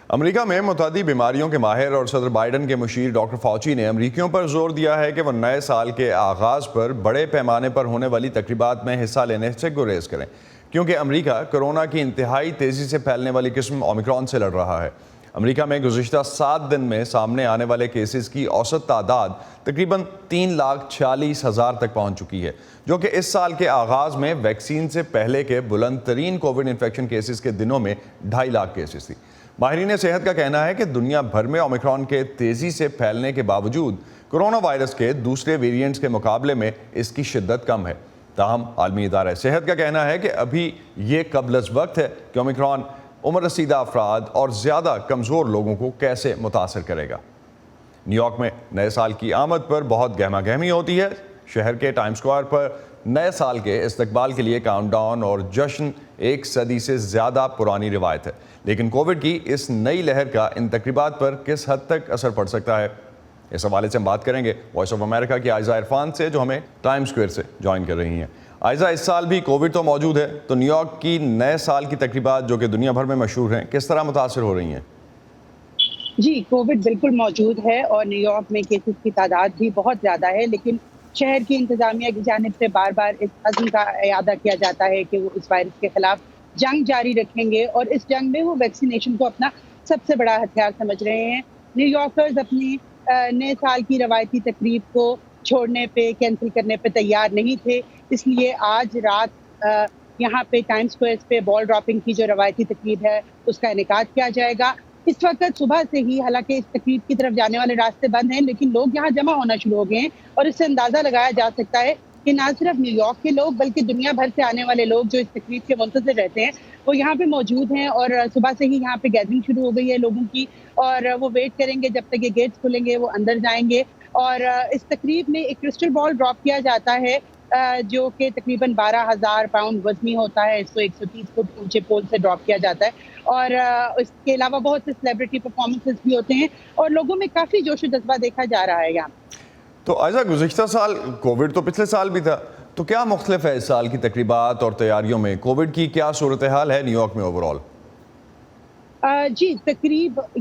امریکہ میں متعدی بیماریوں کے ماہر اور صدر بائیڈن کے مشیر ڈاکٹر فاؤچی نے امریکیوں پر زور دیا ہے کہ وہ نئے سال کے آغاز پر بڑے پیمانے پر ہونے والی تقریبات میں حصہ لینے سے گریز کریں، کیونکہ امریکہ کورونا کی انتہائی تیزی سے پھیلنے والی قسم اومیکرون سے لڑ رہا ہے۔ امریکہ میں گزشتہ 7 دن میں سامنے آنے والے کیسز کی اوسط تعداد تقریباً 3,46,000 تک پہنچ چکی ہے، جو کہ اس سال کے آغاز میں ویکسین سے پہلے کے بلند ترین کووڈ انفیکشن کیسز کے دنوں میں 2.5 لاکھ کیسز تھی۔ ماہرین صحت کا کہنا ہے کہ دنیا بھر میں اومیکرون کے تیزی سے پھیلنے کے باوجود کرونا وائرس کے دوسرے ویرینٹس کے مقابلے میں اس کی شدت کم ہے۔ تاہم عالمی ادارہ صحت کا کہنا ہے کہ ابھی یہ قبل از وقت ہے کہ اومیکرون عمر رسیدہ افراد اور زیادہ کمزور لوگوں کو کیسے متاثر کرے گا۔ نیو یارک میں نئے سال کی آمد پر بہت گہما گہمی ہوتی ہے۔ شہر کے ٹائم سکوائر پر نئے سال کے استقبال کے لیے کاؤنٹ ڈاؤن اور جشن 1 صدی سے زیادہ پرانی روایت ہے، لیکن کووڈ کی اس نئی لہر کا ان تقریبات پر کس حد تک اثر پڑ سکتا ہے، اس حوالے سے ہم بات کریں گے وائس آف امریکہ کی عائزہ عرفان سے، جو ہمیں ٹائم سکوائر سے جوائن کر رہی ہیں۔ عائزہ، اس سال بھی کووڈ تو موجود ہے، تو نیو یارک کی نئے سال کی تقریبات جو کہ دنیا بھر میں مشہور ہیں، کس طرح متاثر ہو رہی ہیں؟ جی، کووڈ بالکل موجود ہے اور نیو یارک میں کیسز کی تعداد بھی بہت زیادہ ہے، لیکن شہر کی انتظامیہ کی جانب سے بار بار اس عزم کا اعادہ کیا جاتا ہے کہ وہ اس وائرس کے خلاف جنگ جاری رکھیں گے، اور اس جنگ میں وہ ویکسینیشن کو اپنا سب سے بڑا ہتھیار سمجھ رہے ہیں۔ نیو یارکرز اپنی نئے سال کی روایتی تقریب کو چھوڑنے پہ، کینسل کرنے پہ تیار نہیں تھے، اس لیے آج رات یہاں پہ ٹائم سکوائر پہ بال ڈراپنگ کی جو روایتی تقریب ہے اس کا انعقاد کیا جائے گا۔ اس وقت صبح سے ہی حالانکہ اس تقریب کی طرف جانے والے راستے بند ہیں، لیکن لوگ یہاں جمع ہونا شروع ہو گئے ہیں، اور اس سے اندازہ لگایا جا سکتا ہے کہ نہ صرف نیو یارک کے لوگ بلکہ دنیا بھر سے آنے والے لوگ جو اس تقریب کے منتظر رہتے ہیں وہ یہاں پہ موجود ہیں، اور صبح سے ہی یہاں پہ گیدرنگ شروع ہو گئی ہے لوگوں کی، اور وہ ویٹ کریں گے جب تک یہ گیٹس کھلیں گے، وہ اندر جائیں گے۔ اور اس تقریب میں ایک کرسٹل بال ڈراپ کیا جاتا ہے جو کہ تقریباً 12,000 پاؤنڈ وزنی ہوتا ہے، اس کو 130 فٹ اونچے پول سے ڈراپ کیا جاتا ہے، اور اس کے علاوہ بہت سے سیلیبریٹی پرفارمنسز بھی ہوتے ہیں، اور لوگوں میں کافی جوش و جذبہ دیکھا جا رہا ہے یہاں۔ تو عائزہ، گزشتہ سال کووڈ تو پچھلے سال بھی تھا، تو کیا مختلف ہے اس سال کی تقریبات اور تیاریوں میں؟ کووڈ کی کیا صورتحال ہے نیو یارک میں اوور آل؟ جی،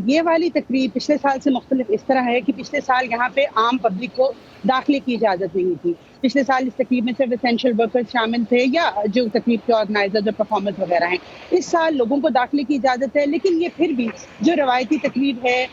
یہ والی تقریب پچھلے سال سے مختلف اس طرح ہے کہ پچھلے سال یہاں پہ عام پبلک کو داخلے کی اجازت نہیں تھی۔ پچھلے سال اس تقریب میں صرف اسینشل ورکرز شامل تھے یا جو تقریب کے آرگنائزر اور پرفارمرز وغیرہ ہیں۔ اس سال لوگوں کو داخلے کی اجازت ہے، لیکن یہ پھر بھی جو روایتی تقریب ہے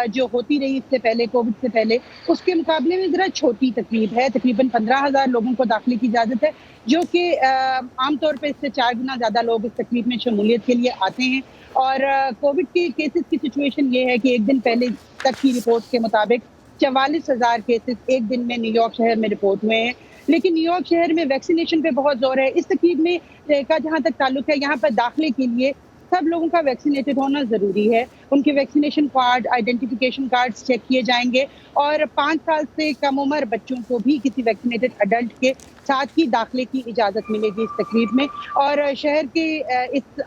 جو ہوتی رہی اس سے پہلے، کووڈ سے پہلے، اس کے مقابلے میں ذرا چھوٹی تقریب ہے۔ تقریباً 15,000 لوگوں کو داخلے کی اجازت ہے، جو کہ عام طور پہ اس سے 4 گنا زیادہ لوگ اس تقریب میں شمولیت کے لیے آتے ہیں۔ اور کووڈ کے کیسز کی سچویشن یہ ہے کہ ایک دن پہلے تک کی رپورٹ کے مطابق 44,000 کیسز ایک دن میں نیو یارک شہر میں رپورٹ ہوئے ہیں، لیکن نیو یارک شہر میں ویکسینیشن پہ بہت زور ہے۔ اس تقریب میں کا جہاں تک تعلق ہے، یہاں پر داخلے کے لیے سب لوگوں کا ویکسینیٹڈ ہونا ضروری ہے۔ ان کے vaccination card, identification cards check کیے جائیں گے، اور 5 سال سے کم عمر بچوں کو بھی کسی ویکسینیٹڈ ایڈلٹ کے ساتھ ہی داخلے کی اجازت ملے گی اس تقریب میں۔ اور شہر کے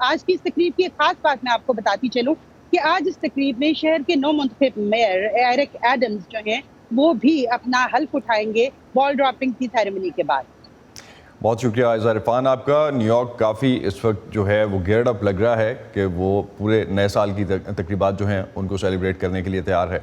آج کی اس تقریب کی ایک خاص بات میں آپ کو بتاتی چلوں کہ آج اس تقریب میں شہر کے نو منتخب میئر ایرک ایڈمز جو ہیں وہ بھی اپنا حلف اٹھائیں گے بال ڈراپنگ کی سیریمنی کے بعد۔ بہت شکریہ عائزہ عرفان آپ کا۔ نیو یارک کافی اس وقت جو ہے وہ گیئرڈ اپ لگ رہا ہے کہ وہ پورے نئے سال کی تقریبات جو ہیں ان کو سیلیبریٹ کرنے کے لیے تیار ہے۔